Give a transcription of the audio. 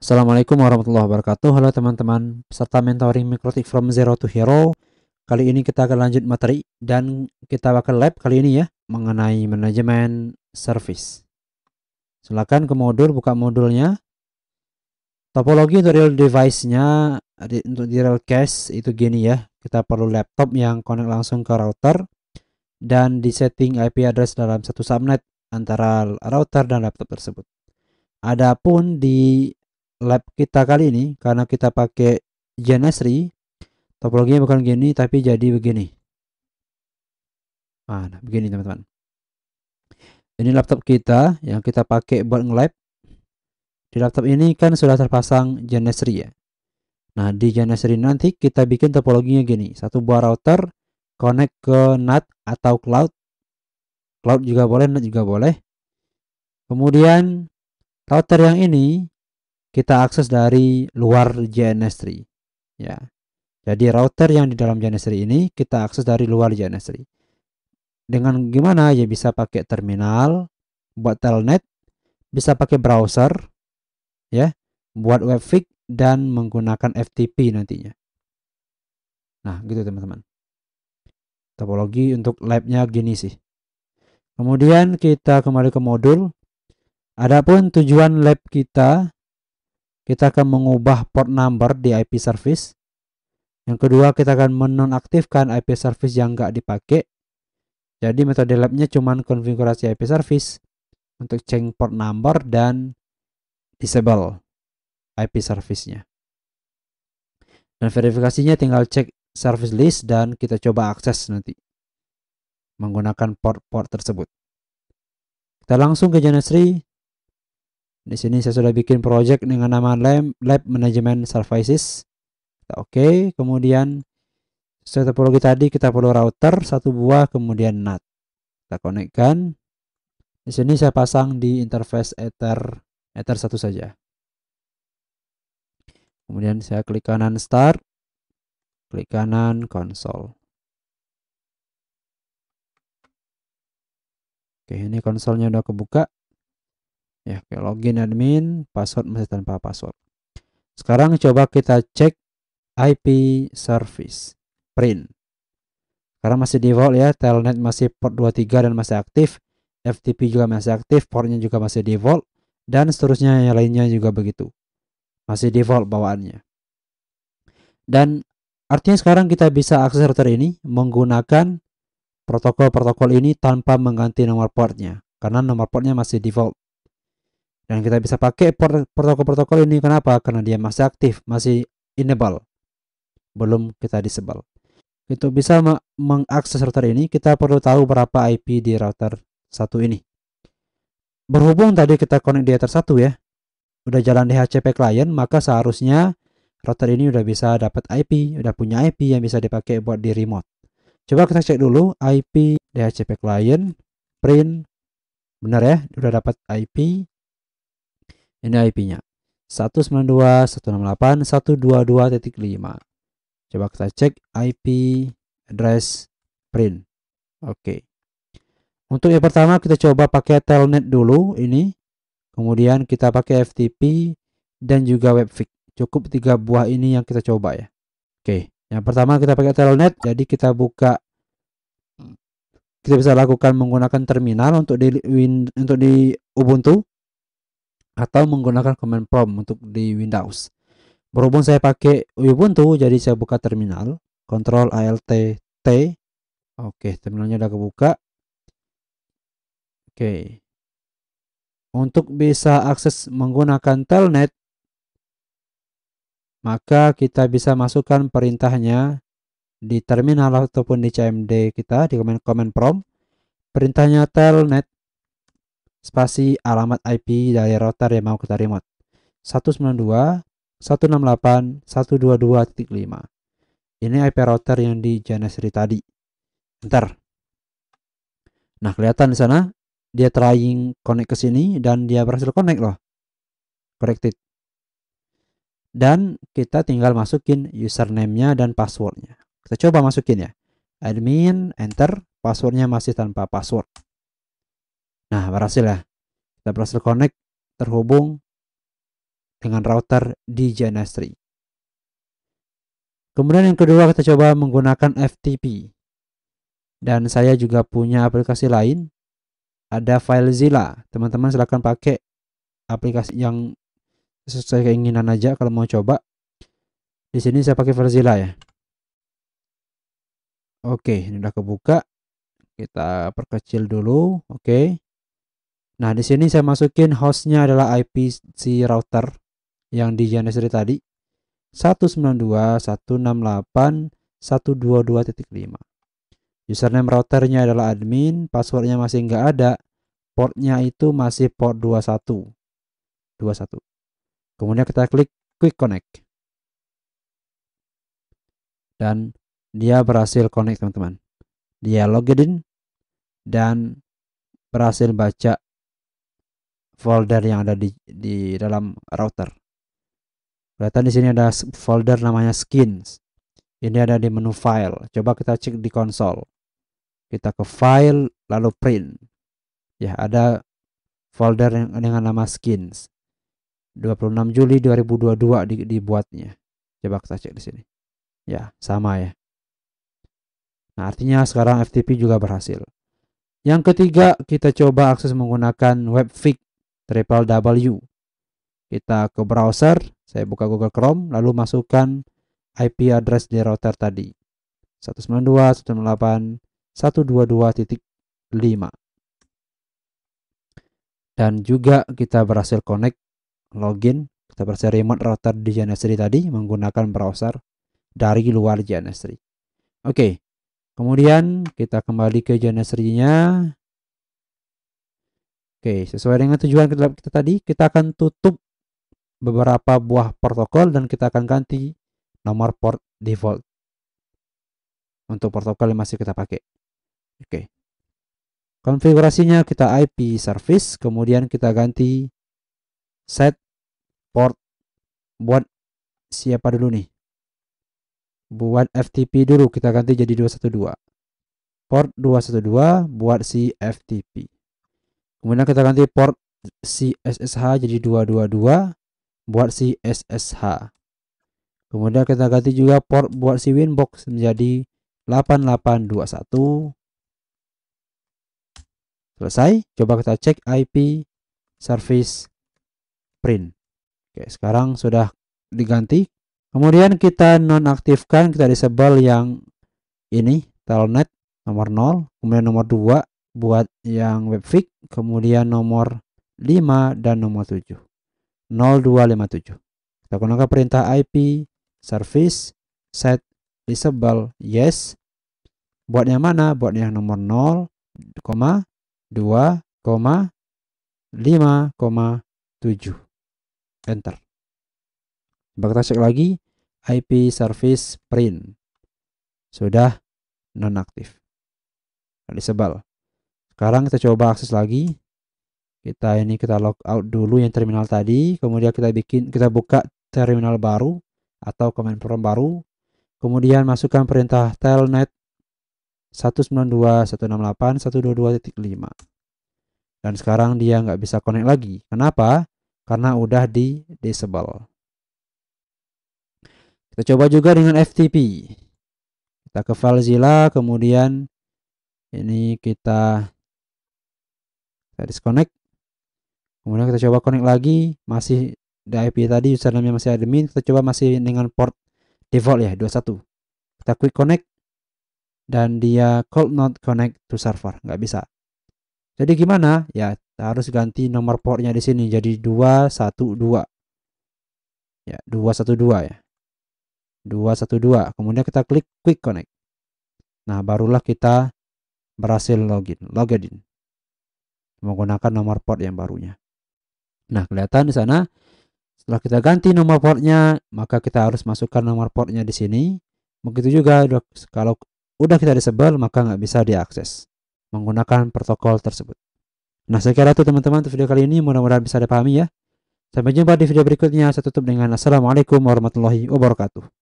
Assalamualaikum warahmatullahi wabarakatuh. Halo teman-teman, peserta mentoring Mikrotik from Zero to Hero. Kali ini kita akan lanjut materi dan kita bakal lab kali ini ya mengenai manajemen service. Silakan ke modul, buka modulnya. Topologi untuk real device-nya untuk di real case itu gini ya. Kita perlu laptop yang connect langsung ke router dan di setting IP address dalam satu subnet antara router dan laptop tersebut. Adapun di lab kita kali ini karena kita pakai GNS3, topologinya bukan gini tapi jadi begini. Nah, begini teman-teman. Ini laptop kita yang kita pakai buat nge-lab. Di laptop ini kan sudah terpasang GNS3 ya. Nah, di GNS3 nanti kita bikin topologinya gini. Satu buah router connect ke NAT atau cloud. Cloud juga boleh, NAT juga boleh. Kemudian router yang ini kita akses dari luar GNS3 ya. Jadi router yang di dalam GNS3 ini kita akses dari luar GNS3. Dengan gimana ya, bisa pakai terminal buat telnet, bisa pakai browser ya buat webfig dan menggunakan FTP nantinya. Nah gitu teman-teman, topologi untuk labnya gini sih. Kemudian kita kembali ke modul. Adapun tujuan lab kita akan mengubah port number di IP service. Yang kedua, kita akan menonaktifkan IP service yang nggak dipakai. Jadi metode labnya cuma konfigurasi IP service untuk change port number dan disable IP service-nya. Dan verifikasinya tinggal cek service list dan kita coba akses nanti menggunakan port-port tersebut. Kita langsung ke GNS3. Di sini saya sudah bikin project dengan nama Lab Management Services. Kita oke. Kemudian sesuai topologi tadi kita perlu router satu buah, kemudian NAT. Kita konekkan. Di sini saya pasang di interface Ether 1 saja. Kemudian saya klik kanan start, klik kanan console. Oke, ini konsolnya udah kebuka. Ya, oke, login admin, password masih tanpa password. Sekarang coba kita cek IP service print. Karena masih default ya, telnet masih port 23 dan masih aktif, FTP juga masih aktif, portnya juga masih default, dan seterusnya yang lainnya juga begitu. Masih default bawaannya. Dan artinya sekarang kita bisa akses router ini menggunakan protokol-protokol ini tanpa mengganti nomor portnya, karena nomor portnya masih default. Dan kita bisa pakai protokol-protokol ini, kenapa? Karena dia masih aktif, masih enable, belum kita disable. Untuk bisa mengakses router ini, kita perlu tahu berapa IP di router satu ini. Berhubung tadi kita connect di router 1 ya, udah jalan DHCP client, maka seharusnya router ini udah bisa dapat IP, udah punya IP yang bisa dipakai buat di remote. Coba kita cek dulu IP DHCP client print, benar ya, udah dapat IP. Ini IP-nya 192.168.122.5. Coba kita cek IP address print. Oke. Untuk yang pertama kita coba pakai telnet dulu ini. Kemudian kita pakai FTP dan juga webfig. Cukup 3 buah ini yang kita coba ya. Oke. Yang pertama kita pakai telnet. Jadi kita buka. Kita bisa lakukan menggunakan terminal untuk di Ubuntu atau menggunakan command prompt untuk di Windows. Berhubung saya pakai Ubuntu, jadi saya buka terminal, Ctrl Alt T. Oke, terminalnya udah kebuka. Oke. Untuk bisa akses menggunakan telnet, maka kita bisa masukkan perintahnya di terminal ataupun di CMD kita di command prompt. Perintahnya telnet spasi alamat IP dari router yang mau kita remote 192.168.122.5. Ini IP router yang di GNS3 tadi. Enter. Nah, kelihatan di sana dia trying connect ke sini dan dia berhasil connect loh. Connected. Dan kita tinggal masukin username-nya dan password-nya. Kita coba masukin ya. Admin, enter, password-nya masih tanpa password. Nah, berhasil ya. Kita berhasil connect, terhubung. dengan router di JNS3. Kemudian yang kedua kita coba menggunakan FTP. Dan saya juga punya aplikasi lain, ada FileZilla. Teman-teman silahkan pakai aplikasi yang sesuai keinginan aja kalau mau coba. Di sini saya pakai FileZilla ya. Oke, ini udah kebuka. Kita perkecil dulu. Oke. Nah, di sini saya masukin hostnya adalah IP si router yang di JNS3 tadi. 192.168.122.5. Username routernya adalah admin, passwordnya masih nggak ada, portnya itu masih port 21. Kemudian kita klik quick connect. Dan dia berhasil connect, teman-teman. Dia login dan berhasil baca folder yang ada di dalam router. Kelihatan di sini ada folder namanya skins. Ini ada di menu file. Coba kita cek di konsol. Kita ke file lalu print. Ya, ada folder yang dengan nama skins. 26 Juli 2022 dibuatnya. Coba kita cek di sini. Ya, sama ya. Nah, artinya sekarang FTP juga berhasil. Yang ketiga, kita coba akses menggunakan webfig www. Kita ke browser, saya buka Google Chrome, lalu masukkan IP address di router tadi. 192.168.122.5. Dan juga kita berhasil connect, login, kita berhasil remote router di JNS3 tadi menggunakan browser dari luar JNS3. Oke, kemudian kita kembali ke JNS3-nya. Oke, sesuai dengan tujuan kita tadi, kita akan tutup beberapa buah protokol dan kita akan ganti nomor port default untuk protokol yang masih kita pakai. Oke. Konfigurasinya kita IP service, kemudian kita ganti set port buat siapa dulu nih? Buat FTP dulu kita ganti jadi 212. Port 212 buat si FTP. Kemudian kita ganti port si SSH jadi 222 buat si SSH. Kemudian kita ganti juga port buat si Winbox menjadi 8821. Selesai. Coba kita cek IP service print. Oke, sekarang sudah diganti. Kemudian kita nonaktifkan, kita disable yang ini, telnet nomor 0, kemudian nomor 2 buat yang webfig, kemudian nomor 5 dan nomor 7. 0257. Kita gunakan perintah IP service set disable yes. Buat yang mana? Buat yang nomor 0, 2, 5,7. Enter. Coba kita cek lagi IP service print. Sudah nonaktif. Disable. Sekarang kita coba akses lagi. Kita log out dulu yang terminal tadi, kemudian kita buka terminal baru atau command prompt baru. Kemudian masukkan perintah telnet 192.168.122.5. Dan sekarang dia nggak bisa connect lagi. Kenapa? Karena udah di disable. Kita coba juga dengan FTP. Kita ke FileZilla, kemudian ini kita disconnect. Kemudian kita coba connect lagi, masih di IP tadi username masih admin, kita coba masih dengan port default ya 21. Kita quick connect dan dia could not connect to server, nggak bisa. Jadi gimana? Ya harus ganti nomor portnya di sini jadi 212. Ya 212 ya. 212. Kemudian kita klik quick connect. Nah, barulah kita berhasil login menggunakan nomor port yang barunya. Nah, kelihatan di sana. Setelah kita ganti nomor portnya, maka kita harus masukkan nomor portnya di sini. Begitu juga kalau udah kita disable, maka nggak bisa diakses menggunakan protokol tersebut. Nah, saya kira itu teman-teman untuk video kali ini. Mudah-mudahan bisa dipahami ya. Sampai jumpa di video berikutnya. Saya tutup dengan Assalamualaikum warahmatullahi wabarakatuh.